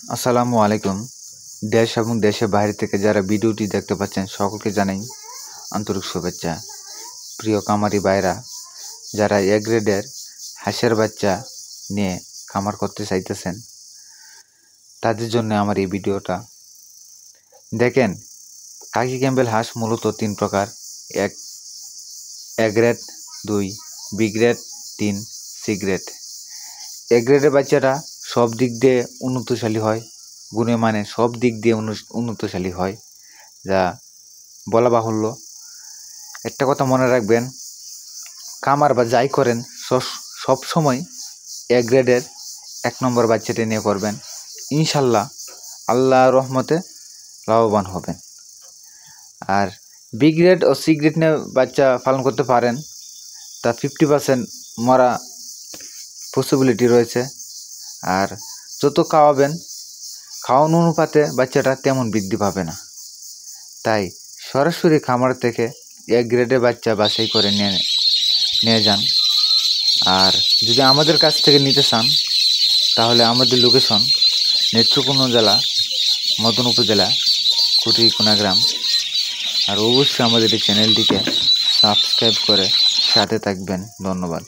আসসালামু আলাইকুম। দেশ এবং দেশের বাইরে থেকে যারা ভিডিওটি দেখতে পাচ্ছেন সকলকে জানাই আন্তরিক শুভেচ্ছা। প্রিয় খামারি ভাইরা, যারা এ গ্রেডের হাঁসের বাচ্চা নিয়ে খামার করতে চাইতেছেন, তাদের জন্য আমার এই ভিডিওটা। দেখেন, কাকি ক্যাম্বেল হাঁস মূলত 3 প্রকার: এক A grade, 2 B grade, 3 C grade. A গ্রেডের বাচ্চাটা সব দিক দিয়ে উন্নতশালী হয়, গুণে মানে সব দিক দিয়ে উন্নতশালী হয়, যা বলা বাহুল্য। একটা কথা মনে রাখবেন, খামার বা যাই করেন সব সময় এ গ্রেডের 1 নম্বর বাচ্চাটি নিয়ে করবেন। ইনশাল্লাহ আল্লাহর রহমতে লাভবান হবেন। আর বি গ্রেড ও সি গ্রেড নিয়ে বাচ্চা পালন করতে পারেন, তা 50% মরা পসিবিলিটি রয়েছে। আর যত খাওয়াবেন, খাওয়ানো অনুপাতে বাচ্চাটা তেমন বৃদ্ধি পাবে না। তাই সরাসরি খামার থেকে এ গ্রেডের বাচ্চা বাছাই করে নিয়ে যান। আর যদি আমাদের কাছ থেকে নিতে চান, তাহলে আমাদের লোকেশন নেত্রকোনা জেলা, মদন উপজেলা, কুটিকুনা গ্রাম। আর অবশ্যই আমাদের এই চ্যানেলটিকে সাবস্ক্রাইব করে সাথে থাকবেন। ধন্যবাদ।